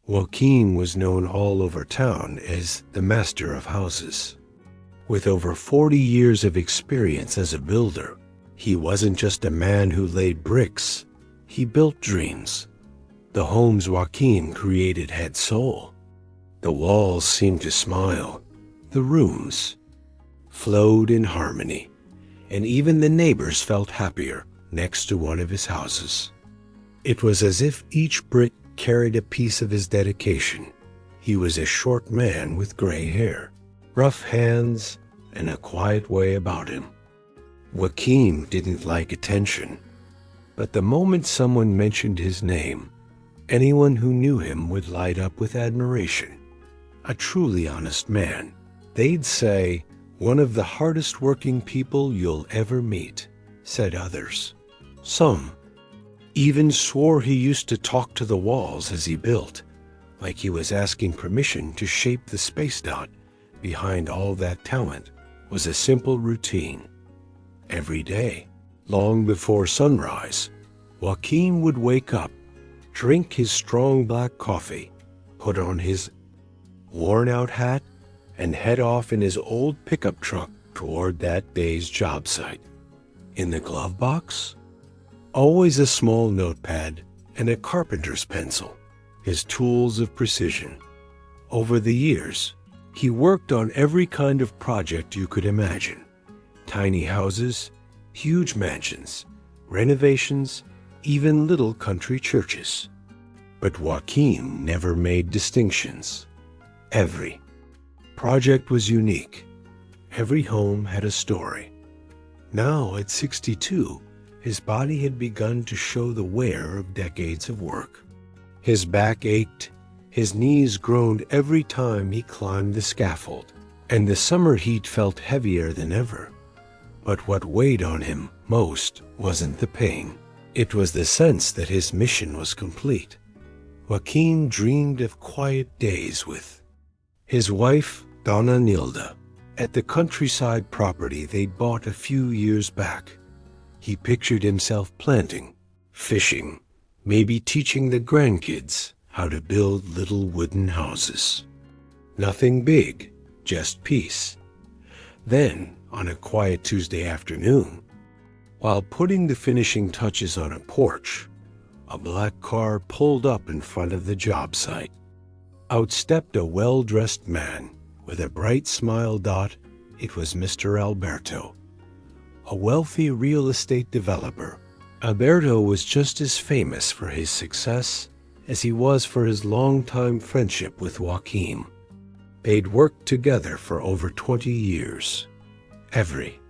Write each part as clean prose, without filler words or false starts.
Joaquin was known all over town as the master of houses. With over 40 years of experience as a builder, he wasn't just a man who laid bricks, he built dreams. The homes Joaquin created had soul. The walls seemed to smile, the rooms flowed in harmony, and even the neighbors felt happier next to one of his houses. It was as if each brick carried a piece of his dedication. He was a short man with gray hair, rough hands, and a quiet way about him. Joaquin didn't like attention, but the moment someone mentioned his name, anyone who knew him would light up with admiration. A truly honest man. They'd say, "One of the hardest working people you'll ever meet," said others. Some even swore he used to talk to the walls as he built, like he was asking permission to shape the space dot. Behind all that talent was a simple routine. Every day, long before sunrise, Joaquin would wake up, drink his strong black coffee, put on his worn-out hat, and head off in his old pickup truck toward that day's job site. In the glove box, always a small notepad and a carpenter's pencil, his tools of precision. Over the years, he worked on every kind of project you could imagine. Tiny houses, huge mansions, renovations, even little country churches. But Joaquin never made distinctions. Every project was unique. Every home had a story. Now, at 62, his body had begun to show the wear of decades of work. His back ached, his knees groaned every time he climbed the scaffold, and the summer heat felt heavier than ever. But what weighed on him most wasn't the pain. It was the sense that his mission was complete. Joaquin dreamed of quiet days with his wife, Donna Nilda, at the countryside property they'd bought a few years back. He pictured himself planting, fishing, maybe teaching the grandkids how to build little wooden houses. Nothing big, just peace. Then, on a quiet Tuesday afternoon, while putting the finishing touches on a porch, a black car pulled up in front of the job site. Out stepped a well-dressed man with a bright smile. It was Mr. Alberto, a wealthy real estate developer. Alberto was just as famous for his success as he was for his long-time friendship with Joaquin. They'd worked together for over 20 years. Every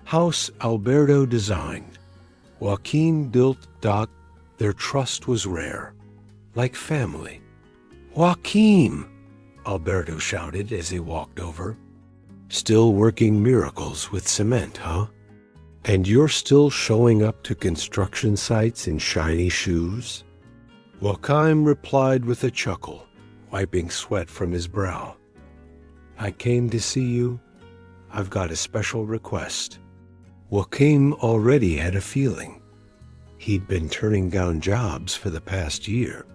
house Alberto designed, Joaquin built. Their trust was rare, like family. "Joaquin!" Alberto shouted as he walked over. "Still working miracles with cement, huh? And you're still showing up to construction sites in shiny shoes?" Joaquin replied with a chuckle, wiping sweat from his brow. "I came to see you. I've got a special request." Joaquin already had a feeling. He'd been turning down jobs for the past year.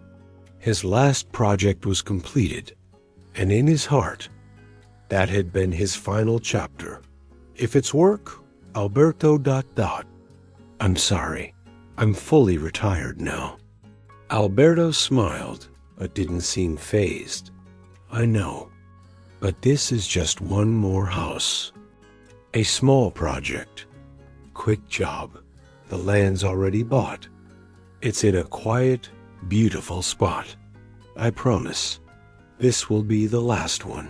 His last project was completed, and in his heart, that had been his final chapter. "If it's work, Alberto. I'm sorry, I'm fully retired now." Alberto smiled, but didn't seem fazed. "I know, but this is just one more house. A small project. Quick job. The land's already bought. It's in a quiet, beautiful spot. I promise, this will be the last one."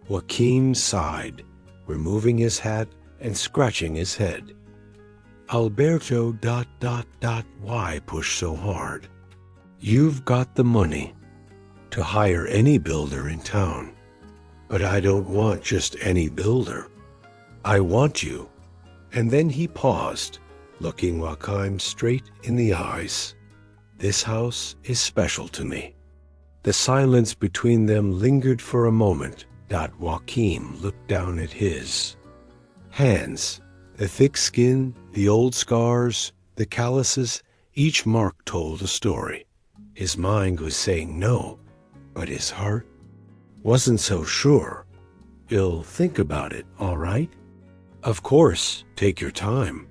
Joaquin sighed, removing his hat and scratching his head. "Alberto. Why push so hard? You've got the money to hire any builder in town. But I don't want just any builder. I want you." And then he paused, looking Joaquin straight in the eyes. "This house is special to me." The silence between them lingered for a moment. Joaquin looked down at his hands. The thick skin, the old scars, the calluses, each mark told a story. His mind was saying no, but his heart wasn't so sure. "You'll think about it, all right?" "Of course, take your time,"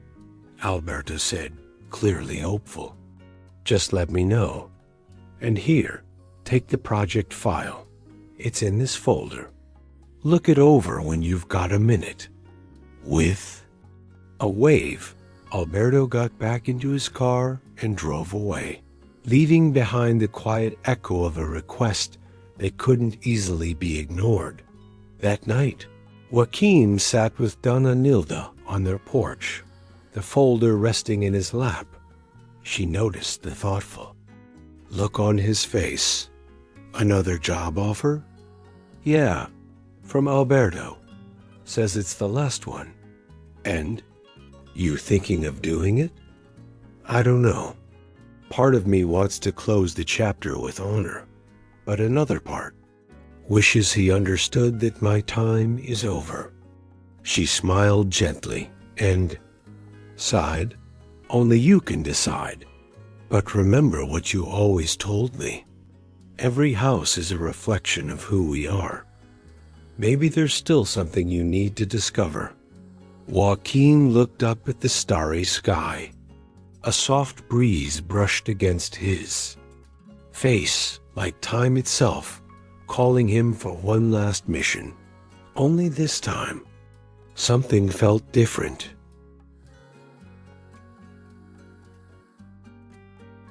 Alberto said, clearly hopeful. "Just let me know. And here, take the project file. It's in this folder. Look it over when you've got a minute." With a wave, Alberto got back into his car and drove away, leaving behind the quiet echo of a request that couldn't easily be ignored. That night, Joaquin sat with Donna Nilda on their porch, the folder resting in his lap. She noticed the thoughtful look on his face. "Another job offer?" "Yeah, from Alberto. Says it's the last one." "And you thinking of doing it?" "I don't know. Part of me wants to close the chapter with honor, but another part wishes he understood that my time is over." She smiled gently and sighed. "Only you can decide. But remember what you always told me. Every house is a reflection of who we are. Maybe there's still something you need to discover." Joaquin looked up at the starry sky. A soft breeze brushed against his face, like time itself, calling him for one last mission. Only this time, something felt different.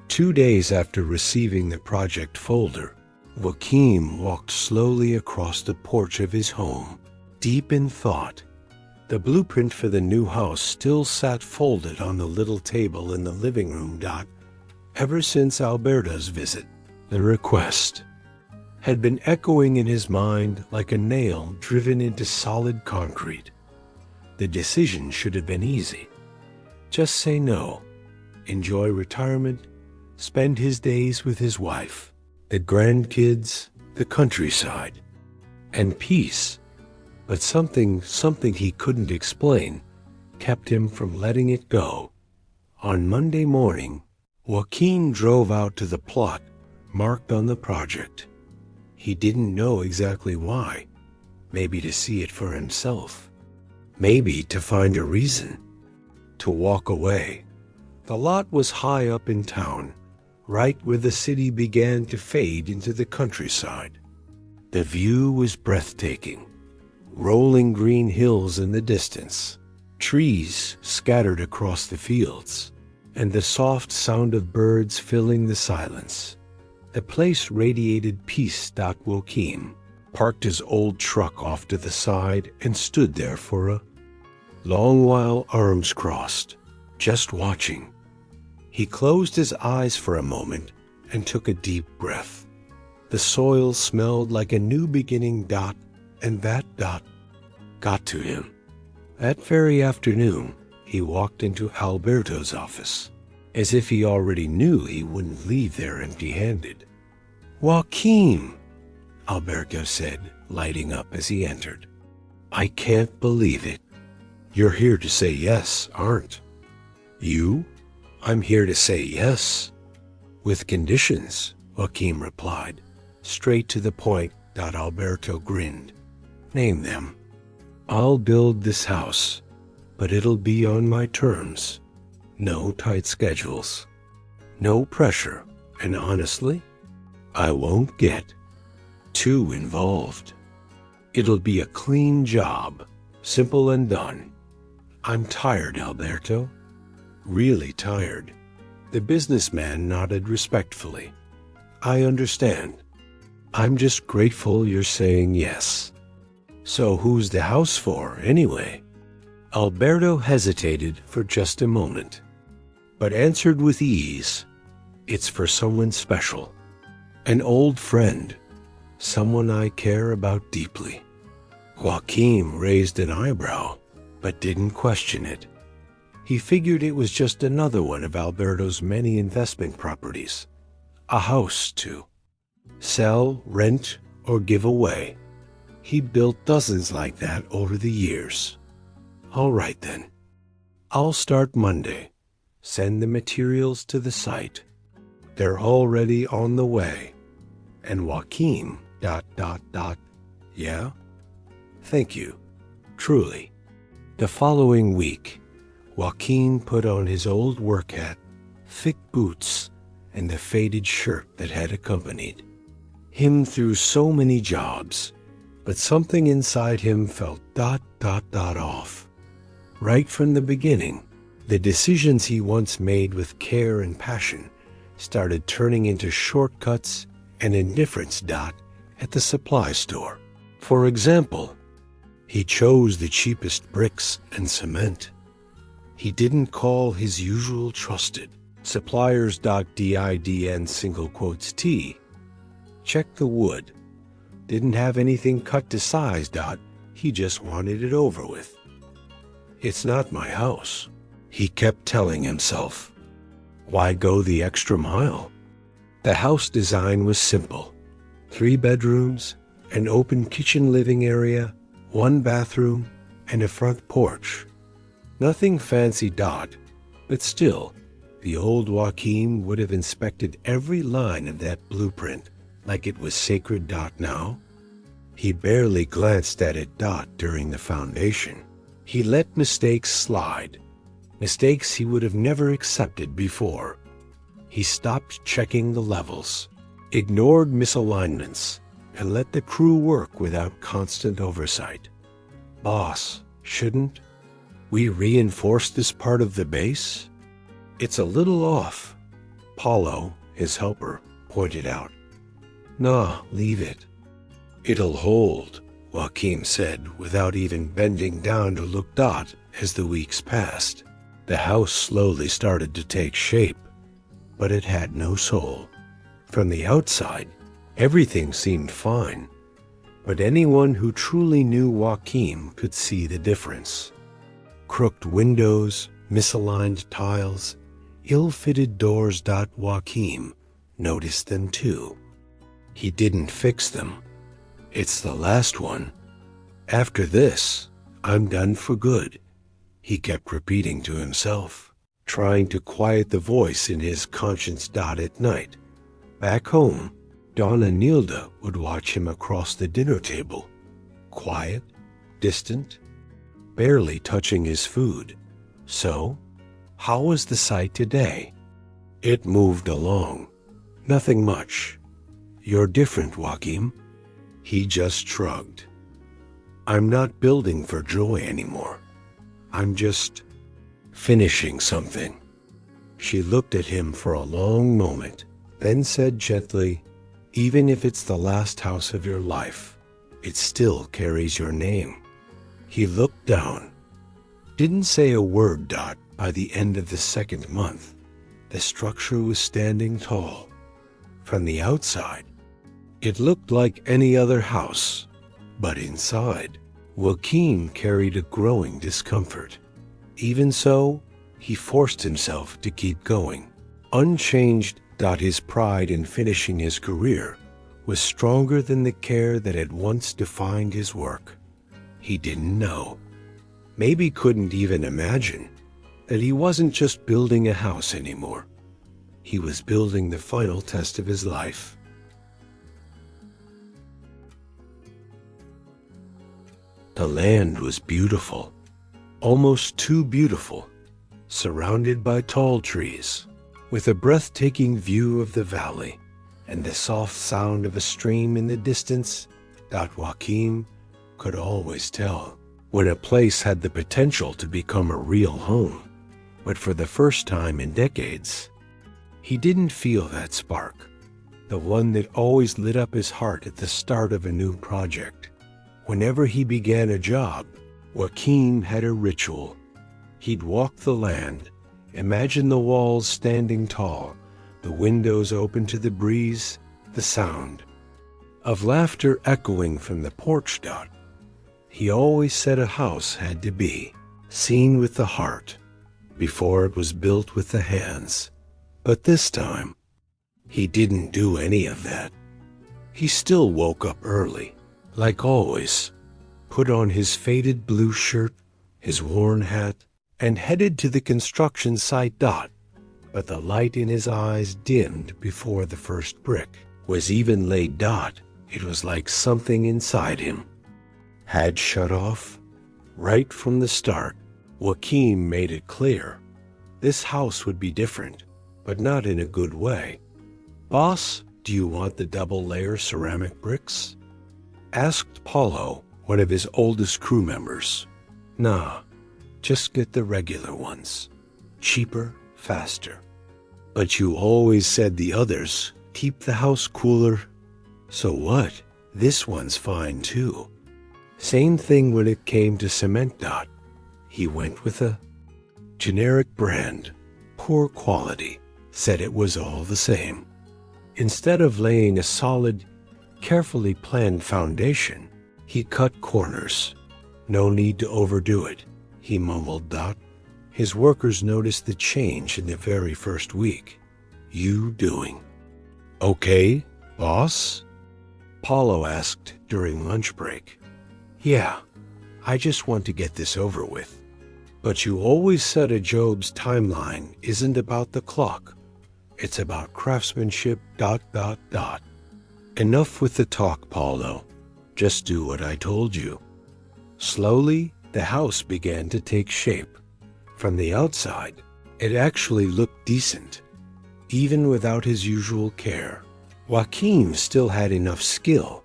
2 days after receiving the project folder, Joaquin walked slowly across the porch of his home, deep in thought. The blueprint for the new house still sat folded on the little table in the living room. Ever since Alberto's visit, the request had been echoing in his mind like a nail driven into solid concrete. The decision should have been easy. Just say no, enjoy retirement, spend his days with his wife, the grandkids, the countryside, and peace. But something he couldn't explain kept him from letting it go. On Monday morning, Joaquin drove out to the plot marked on the project. He didn't know exactly why. Maybe to see it for himself. Maybe to find a reason to walk away. The lot was high up in town, right where the city began to fade into the countryside. The view was breathtaking. Rolling green hills in the distance, trees scattered across the fields, and the soft sound of birds filling the silence. The place radiated peace. Joaquin parked his old truck off to the side and stood there for a long while, arms crossed, just watching. He closed his eyes for a moment and took a deep breath. The soil smelled like a new beginning. And that got to him. That very afternoon, he walked into Alberto's office, as if he already knew he wouldn't leave there empty-handed. "Joaquin," Alberto said, lighting up as he entered. "I can't believe it. You're here to say yes, aren't you?" "I'm here to say yes, with conditions," Joaquin replied, straight to the point. Alberto grinned. "Name them. I'll build this house, but it'll be on my terms. No tight schedules, no pressure, and honestly, I won't get too involved. It'll be a clean job, simple and done. I'm tired, Alberto. Really tired." The businessman nodded respectfully. "I understand. I'm just grateful you're saying yes. So who's the house for, anyway?" Alberto hesitated for just a moment, but answered with ease. "It's for someone special. An old friend. Someone I care about deeply." Joaquin raised an eyebrow, but didn't question it. He figured it was just another one of Alberto's many investment properties. A house to sell, rent, or give away. He'd built dozens like that over the years. "All right then. I'll start Monday. Send the materials to the site. They're already on the way." And Joaquin, Yeah? Thank you. Truly. The following week, Joaquin put on his old work hat, thick boots, and the faded shirt that had accompanied him through so many jobs, but something inside him felt off. Right from the beginning, the decisions he once made with care and passion started turning into shortcuts and indifference. At the supply store. For example, he chose the cheapest bricks and cement. He didn't call his usual trusted suppliers. Didn single quotes T. Check the wood. Didn't have anything cut to size. He just wanted it over with. It's not my house, he kept telling himself. Why go the extra mile? The house design was simple. 3 bedrooms, an open kitchen living area, 1 bathroom, and a front porch. Nothing fancy. But still, the old Joaquin would have inspected every line of that blueprint like it was sacred. Now, he barely glanced at it. During the foundation. He let mistakes slide, mistakes he would have never accepted before. He stopped checking the levels, ignored misalignments, and let the crew work without constant oversight. Boss, shouldn't we reinforce this part of the base? It's a little off, Paulo, his helper, pointed out. Nah, leave it. It'll hold, Joaquin said, without even bending down to look. As the weeks passed, the house slowly started to take shape, but it had no soul. From the outside, everything seemed fine, but anyone who truly knew Joaquin could see the difference. Crooked windows, misaligned tiles, ill-fitted doors. Joaquin noticed them too. He didn't fix them. It's the last one. After this, I'm done for good, he kept repeating to himself, trying to quiet the voice in his conscience. At night, back home, Donna Nilda would watch him across the dinner table, quiet, distant, barely touching his food. So, how was the site today? It moved along. Nothing much. You're different, Joaquin. He just shrugged. I'm not building for joy anymore. I'm just finishing something. She looked at him for a long moment, then said gently, even if it's the last house of your life, it still carries your name. He looked down, didn't say a word. By the end of the 2nd month, the structure was standing tall. From the outside, it looked like any other house, but inside, Joaquin carried a growing discomfort. Even so, he forced himself to keep going. Unchanged. His pride in finishing his career was stronger than the care that had once defined his work. He didn't know, maybe couldn't even imagine, that he wasn't just building a house anymore. He was building the final test of his life. The land was beautiful, almost too beautiful, surrounded by tall trees, with a breathtaking view of the valley and the soft sound of a stream in the distance. Joaquin could always tell when a place had the potential to become a real home, but for the first time in decades, he didn't feel that spark, the one that always lit up his heart at the start of a new project. Whenever he began a job, Joaquin had a ritual. He'd walk the land, imagine the walls standing tall, the windows open to the breeze, the sound of laughter echoing from the porch. He always said a house had to be seen with the heart before it was built with the hands. But this time, he didn't do any of that. He still woke up early, like always, put on his faded blue shirt, his worn hat, and headed to the construction site. But the light in his eyes dimmed before the first brick. was even laid. It was like something inside him had shut off. Right from the start, Joaquin made it clear this house would be different, but not in a good way. "Boss, do you want the double-layer ceramic bricks?" asked Paulo, one of his oldest crew members. "Nah, just get the regular ones. Cheaper, faster." "But you always said the others keep the house cooler." "So what? This one's fine too." Same thing when it came to cement. He went with a generic brand, poor quality, said it was all the same. Instead of laying a solid, carefully planned foundation, he cut corners. "No need to overdo it," he mumbled. His workers noticed the change in the very first week. "You doing okay, boss?" Paulo asked during lunch break. "Yeah, I just want to get this over with." "But you always said a job's timeline isn't about the clock. It's about craftsmanship. Enough with the talk, Paulo. Just do what I told you." Slowly, the house began to take shape. From the outside, it actually looked decent, even without his usual care. Joaquin still had enough skill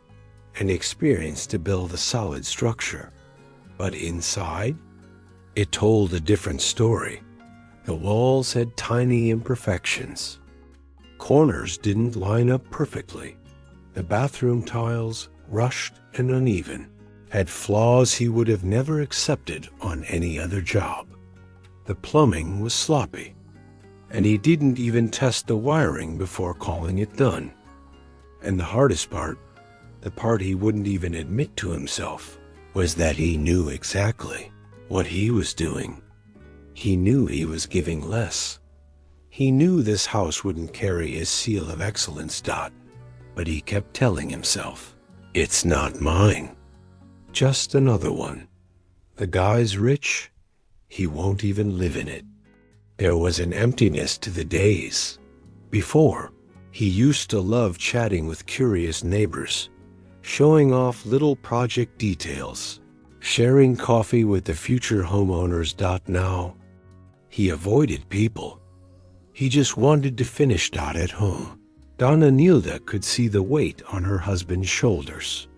and experience to build a solid structure. But inside, it told a different story. The walls had tiny imperfections. Corners didn't line up perfectly. The bathroom tiles, rushed and uneven, had flaws he would have never accepted on any other job. The plumbing was sloppy, and he didn't even test the wiring before calling it done. And the hardest part, the part he wouldn't even admit to himself, was that he knew exactly what he was doing. He knew he was giving less. He knew this house wouldn't carry his seal of excellence. But he kept telling himself, "It's not mine. Just another one. The guy's rich. He won't even live in it." There was an emptiness to the days. Before, he used to love chatting with curious neighbors, showing off little project details, sharing coffee with the future homeowners. Now, he avoided people. He just wanted to finish. At home, Donna Nilda could see the weight on her husband's shoulders.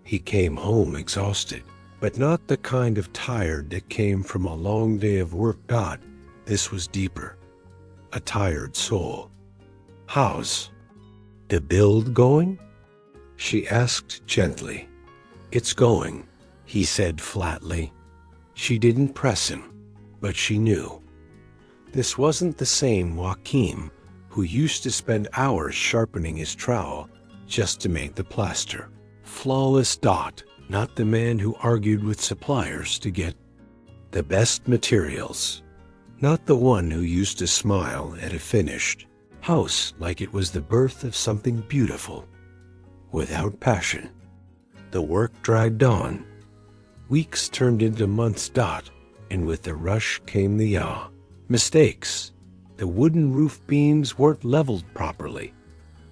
He came home exhausted, but not the kind of tired that came from a long day of work. This was deeper. A tired soul. "How's the build going?" she asked gently. "It's going," he said flatly. She didn't press him, but she knew. This wasn't the same Joaquin who used to spend hours sharpening his trowel just to make the plaster. Flawless. Not the man who argued with suppliers to get the best materials. Not the one who used to smile at a finished house like it was the birth of something beautiful. Without passion. The work dragged on. Weeks turned into months. And with the rush came the mistakes. The wooden roof beams weren't leveled properly.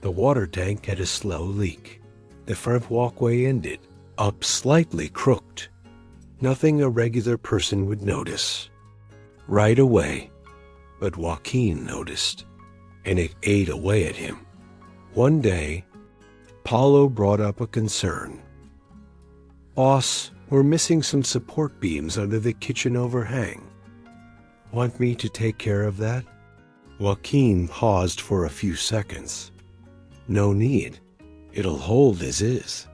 The water tank had a slow leak. The front walkway ended up slightly crooked. Nothing a regular person would notice right away. But Joaquin noticed, and it ate away at him. One day, Paulo brought up a concern. "Boss, we're missing some support beams under the kitchen overhang. Want me to take care of that?" Joaquin paused for a few seconds. "No need. It'll hold as is."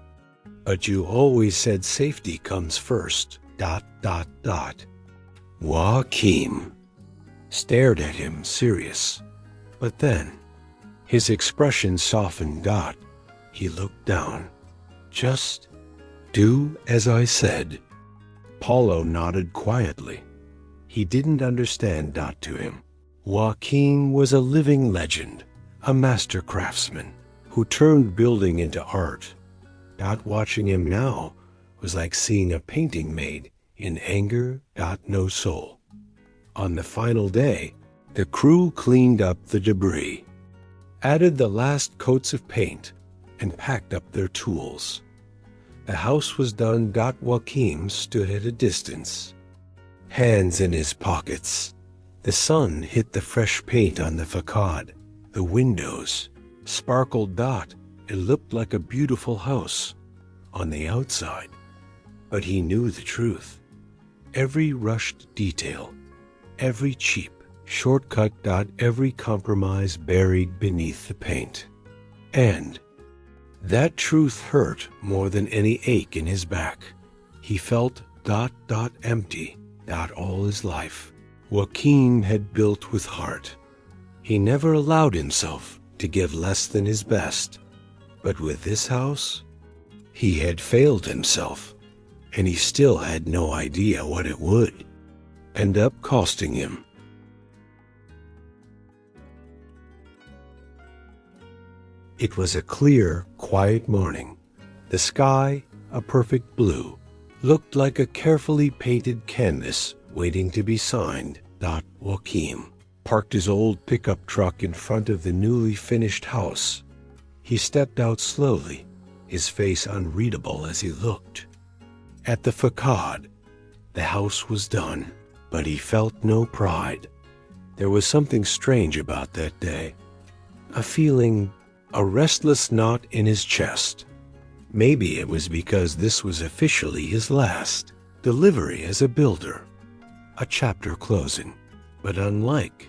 "But you always said safety comes first. Joaquin stared at him, serious. But then, his expression softened. He looked down. "Just do as I said." Paulo nodded quietly. He didn't understand. To him, Joaquin was a living legend, a master craftsman who turned building into art. Watching him now was like seeing a painting made in anger. No soul. On the final day, the crew cleaned up the debris. added the last coats of paint, and packed up their tools. The house was done. Joaquin stood at a distance, hands in his pockets. The sun hit the fresh paint on the facade. The windows sparkled. It looked like a beautiful house on the outside. But he knew the truth. Every rushed detail, every cheap shortcut, every compromise buried beneath the paint. And that truth hurt more than any ache in his back. He felt empty. All his life, Joaquin had built with heart. He never allowed himself to give less than his best. But with this house, he had failed himself, and he still had no idea what it would end up costing him. It was a clear, quiet morning. The sky, a perfect blue, looked like a carefully painted canvas waiting to be signed. Joaquin parked his old pickup truck in front of the newly finished house. He stepped out slowly, his face unreadable as he looked at the facade. The house was done, but he felt no pride. There was something strange about that day, a feeling, a restless knot in his chest. Maybe it was because this was officially his last delivery as a builder, a chapter closing, but unlike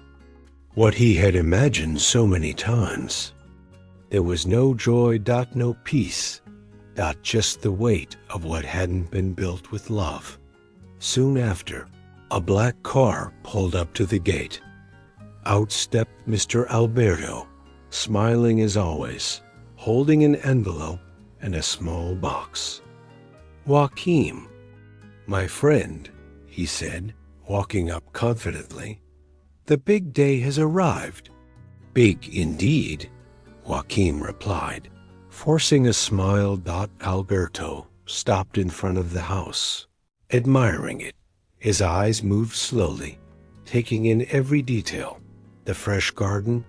what he had imagined so many times. There was no joy, no peace, just the weight of what hadn't been built with love. Soon after, a black car pulled up to the gate. Out stepped Mr. Alberto, smiling as always, holding an envelope and a small box. "Joaquin, my friend," he said, walking up confidently, "the big day has arrived." "Big indeed," Joaquin replied, forcing a smile. Alberto stopped in front of the house, admiring it. His eyes moved slowly, taking in every detail: the fresh garden,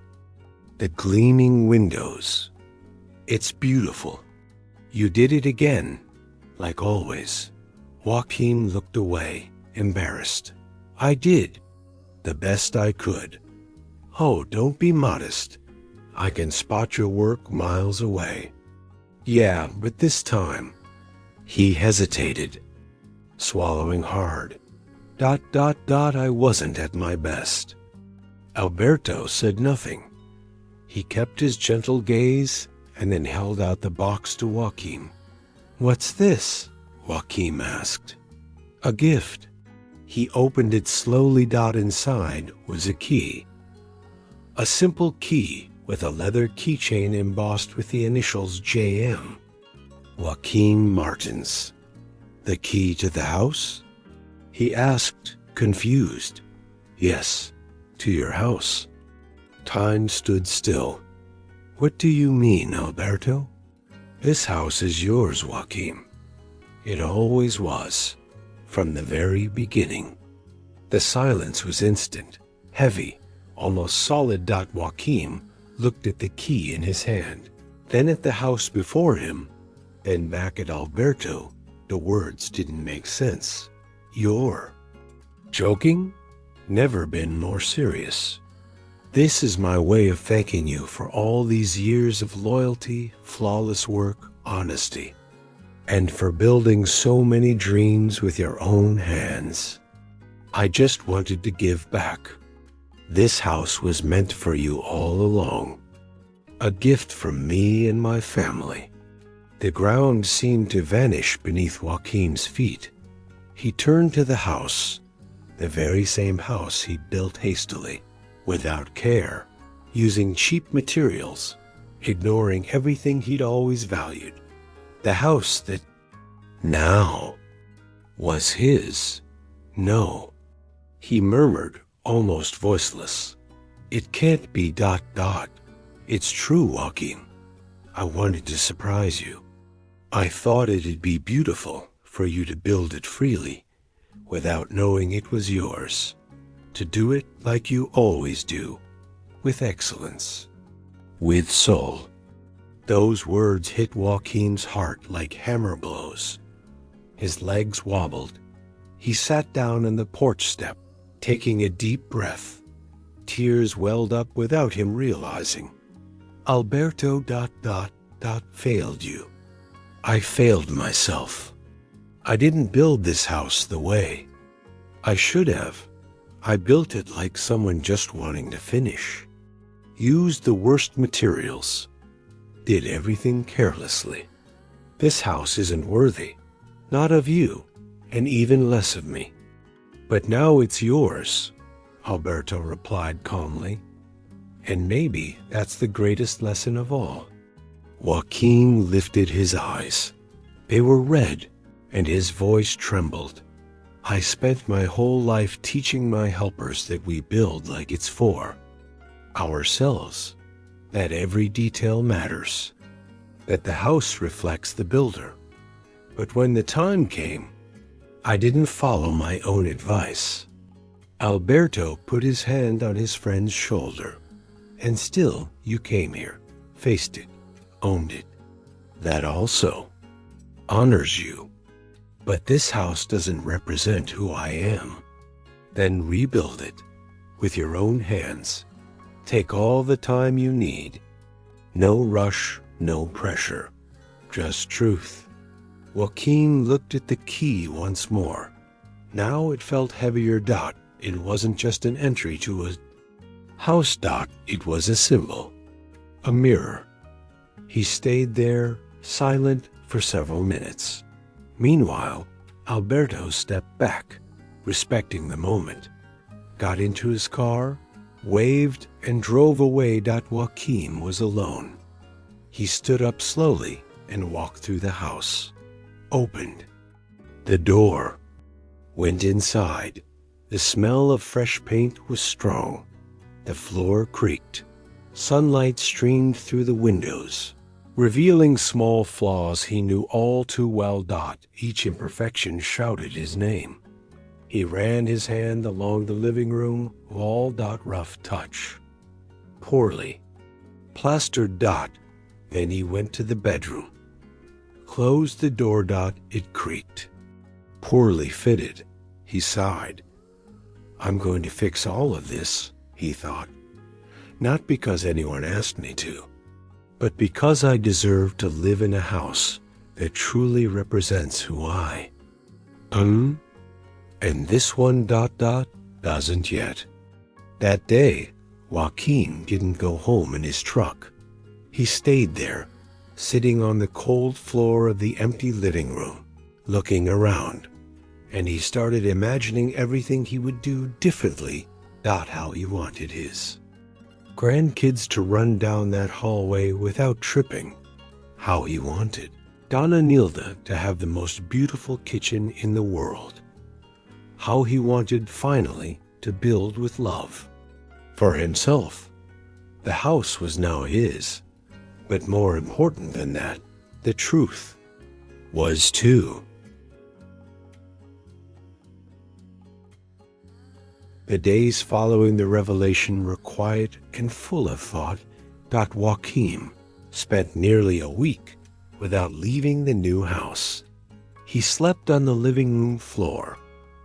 the gleaming windows. "It's beautiful. You did it again, like always." Joaquin looked away, embarrassed. "I did the best I could." "Oh, don't be modest. I can spot your work miles away." "Yeah, but this time..." He hesitated, swallowing hard. I wasn't at my best." Alberto said nothing. He kept his gentle gaze and then held out the box to Joaquin. "What's this?" Joaquin asked. "A gift." He opened it slowly. Inside was a key. A simple key with a leather keychain embossed with the initials JM. Joaquin Martins. "The key to the house?" he asked, confused. "Yes, to your house." Time stood still. "What do you mean, Alberto?" "This house is yours, Joaquin. It always was, from the very beginning." The silence was instant, heavy, almost solid. Joaquin looked at the key in his hand, then at the house before him, then back at Alberto. The words didn't make sense. "You're joking?" "Never been more serious. This is my way of thanking you for all these years of loyalty, flawless work, honesty, and for building so many dreams with your own hands. I just wanted to give back. This house was meant for you all along. A gift from me and my family." The ground seemed to vanish beneath Joaquin's feet. He turned to the house, the very same house he'd built hastily, without care, using cheap materials, ignoring everything he'd always valued. The house that now was his. "No," he murmured, almost voiceless. "It can't be. It's true, Joaquin. I wanted to surprise you. I thought it'd be beautiful for you to build it freely, without knowing it was yours. To do it like you always do, with excellence." with soul. Those words hit Joaquin's heart like hammer blows. His legs wobbled. He sat down on the porch step, taking a deep breath. Tears welled up without him realizing. Alberto ... failed you. I failed myself. I didn't build this house the way I should have. I built it like someone just wanting to finish. Used the worst materials. Did everything carelessly. This house isn't worthy. Not of you, and even less of me. But now it's yours, Alberto replied calmly. And maybe that's the greatest lesson of all. Joaquin lifted his eyes. They were red, and his voice trembled. I spent my whole life teaching my helpers that we build like it's for ourselves, that every detail matters, that the house reflects the builder. But when the time came, I didn't follow my own advice. Alberto put his hand on his friend's shoulder. And still, you came here, faced it, owned it. That also honors you. But this house doesn't represent who I am. Then rebuild it with your own hands. Take all the time you need. No rush, no pressure, just truth. Joaquin looked at the key once more. Now it felt heavier. It wasn't just an entry to a house. It was a symbol, a mirror. He stayed there, silent, for several minutes. Meanwhile, Alberto stepped back, respecting the moment, got into his car, waved, and drove away. Joaquin was alone. He stood up slowly and walked through the house, opened the door, went inside. The smell of fresh paint was strong. The floor creaked. Sunlight streamed through the windows, revealing small flaws he knew all too well. Each imperfection shouted his name. He ran his hand along the living room wall. Rough touch. Poorly plastered. Then he went to the bedroom. Closed the door. It creaked. Poorly fitted. He sighed. I'm going to fix all of this, he thought. Not because anyone asked me to, but because I deserve to live in a house that truly represents who I am. And this one ... doesn't yet. That day, Joaquin didn't go home in his truck. He stayed there, sitting on the cold floor of the empty living room, looking around. And he started imagining everything he would do differently, not how he wanted his grandkids to run down that hallway without tripping, how he wanted Donna Nilda to have the most beautiful kitchen in the world, how he wanted finally to build with love. For himself, the house was now his, but more important than that, the truth was too. The days following the revelation were quiet and full of thought. Joaquin spent nearly a week without leaving the new house. He slept on the living room floor,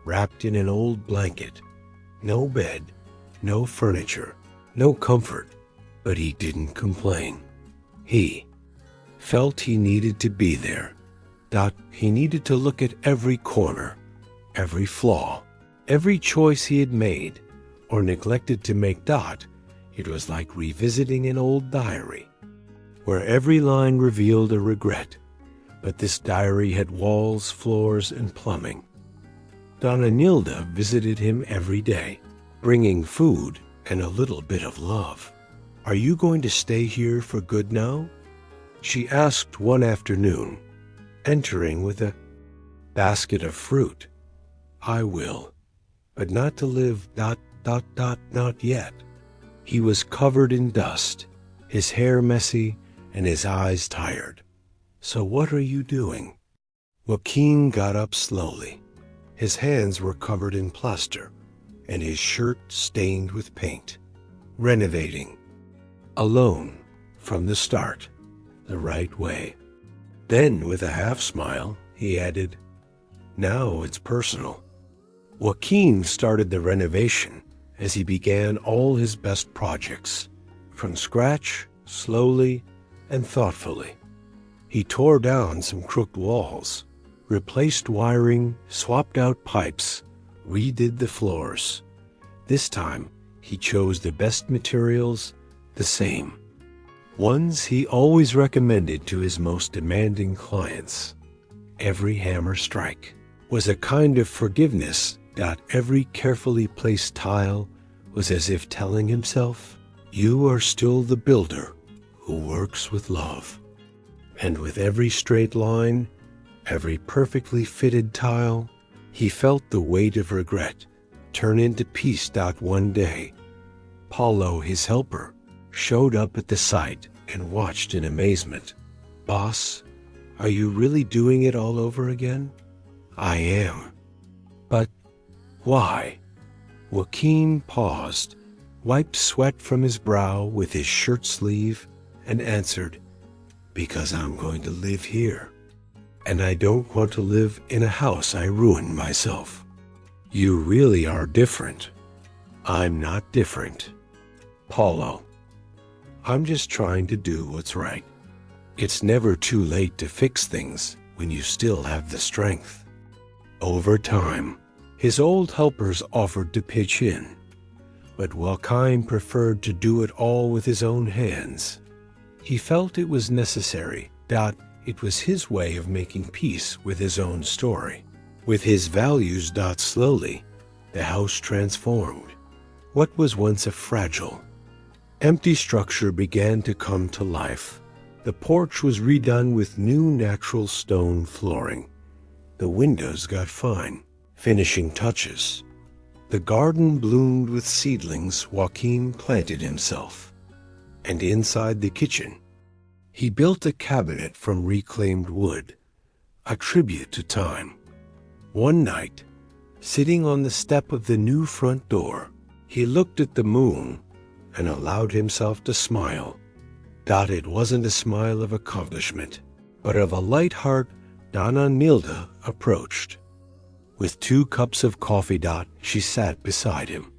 wrapped in an old blanket. No bed, no furniture, no comfort, but he didn't complain. He felt he needed to be there. He needed to look at every corner, every flaw, every choice he had made or neglected to make. It was like revisiting an old diary, where every line revealed a regret, but this diary had walls, floors, and plumbing. Donna Nilda visited him every day, bringing food and a little bit of love. Are you going to stay here for good now? She asked one afternoon, entering with a basket of fruit. I will. But not to live ... not yet. He was covered in dust, his hair messy, and his eyes tired. So what are you doing? Joaquin got up slowly. His hands were covered in plaster, and his shirt stained with paint. Renovating. Alone. from the start, the right way. Then, with a half smile, he added, "Now it's personal." Joaquin started the renovation as he began all his best projects, from scratch, slowly and thoughtfully. He tore down some crooked walls, replaced wiring, swapped out pipes, redid the floors. This time, he chose the best materials, the same ones he always recommended to his most demanding clients. Every hammer strike was a kind of forgiveness. Every carefully placed tile was as if telling himself, "You are still the builder who works with love." And with every straight line, every perfectly fitted tile, he felt the weight of regret turn into peace. One day, Paulo, his helper, showed up at the site and watched in amazement. "Boss, are you really doing it all over again?" "I am." "But why?" Joaquin paused, wiped sweat from his brow with his shirt sleeve, and answered, "Because I'm going to live here. And I don't want to live in a house I ruined myself." "You really are different." "I'm not different, Paulo. I'm just trying to do what's right. It's never too late to fix things when you still have the strength." Over time, his old helpers offered to pitch in, but Joaquin preferred to do it all with his own hands. He felt it was necessary. It was his way of making peace with his own story, with his values. Slowly, the house transformed. What was once a fragile, empty structure began to come to life. The porch was redone with new natural stone flooring. The windows got fine finishing touches. The garden bloomed with seedlings Joaquin planted himself. And inside the kitchen, he built a cabinet from reclaimed wood, a tribute to time. One night, sitting on the step of the new front door, he looked at the moon and allowed himself to smile. It wasn't a smile of accomplishment, but of a light heart. Donna Nilda approached. With 2 cups of coffee. She sat beside him.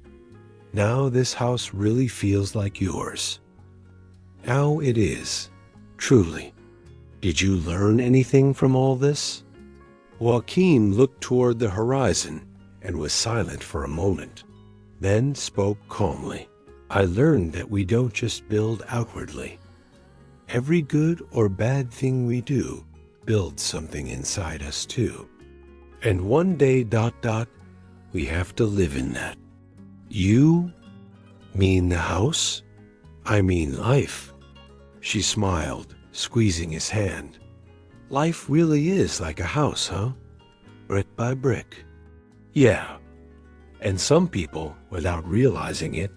"Now this house really feels like yours." "Now it is, truly. Did you learn anything from all this?" Joaquin looked toward the horizon and was silent for a moment, then spoke calmly. "I learned that we don't just build outwardly. Every good or bad thing we do builds something inside us too. And one day, we have to live in that." "You mean the house?" "I mean life." She smiled, squeezing his hand. "Life really is like a house, huh? Brick by brick." "Yeah. And some people, without realizing it,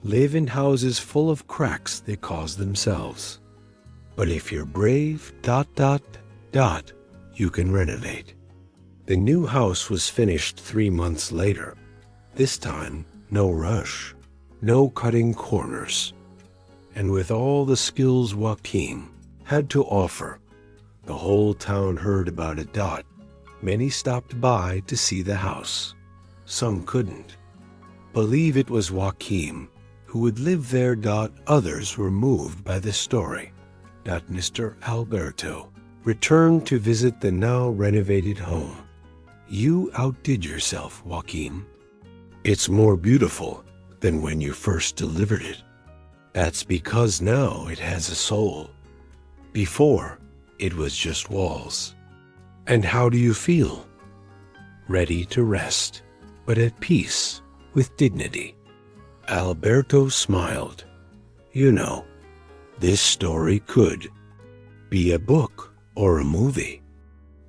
live in houses full of cracks they cause themselves. But if you're brave, you can renovate." The new house was finished 3 months later. This time, no rush, no cutting corners. And with all the skills Joaquin had to offer, the whole town heard about it. Many stopped by to see the house. Some couldn't believe it was Joaquin who would live there. Others were moved by the story. Mr. Alberto returned to visit the now renovated home. "You outdid yourself, Joaquin. It's more beautiful than when you first delivered it. That's because now it has a soul. Before, it was just walls." "And how do you feel?" "Ready to rest, but at peace with dignity." Alberto smiled. "You know, this story could be a book or a movie,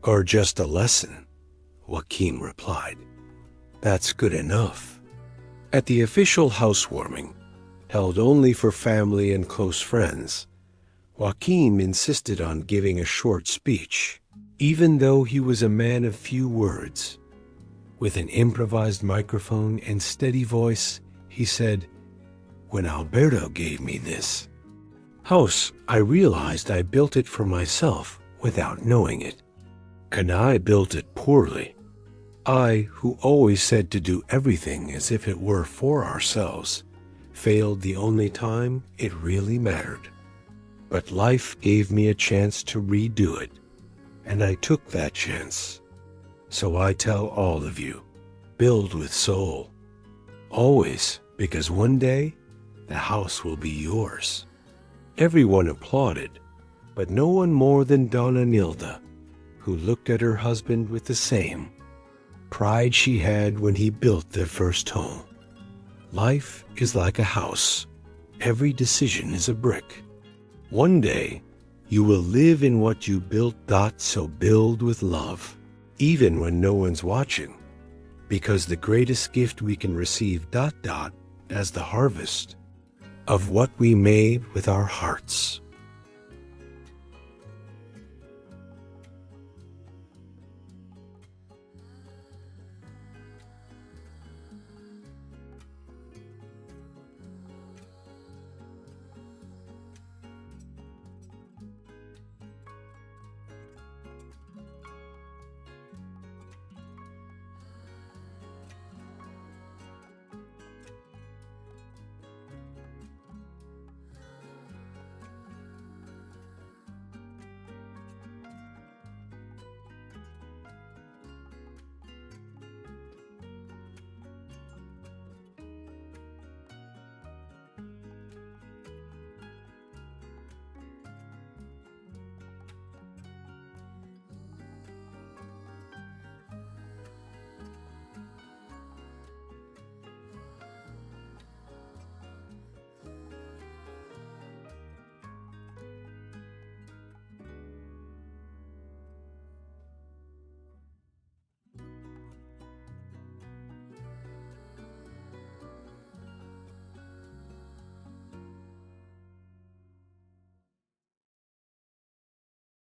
or just a lesson," Joaquin replied. "That's good enough." At the official housewarming, held only for family and close friends, Joaquin insisted on giving a short speech, even though he was a man of few words. With an improvised microphone and steady voice, he said, "When Alberto gave me this, house, I realized I built it for myself without knowing it. And I built it poorly. I, who always said to do everything as if it were for ourselves, failed the only time it really mattered. But life gave me a chance to redo it, and I took that chance. So I tell all of you, build with soul. Always, because one day, the house will be yours. Everyone applauded, but no one more than Donna Nilda, who looked at her husband with the same pride she had when he built their first home. Life is like a house. Every decision is a brick. One day, you will live in what you built. So build with love, even when no one's watching, because the greatest gift we can receive as the harvest of what we made with our hearts.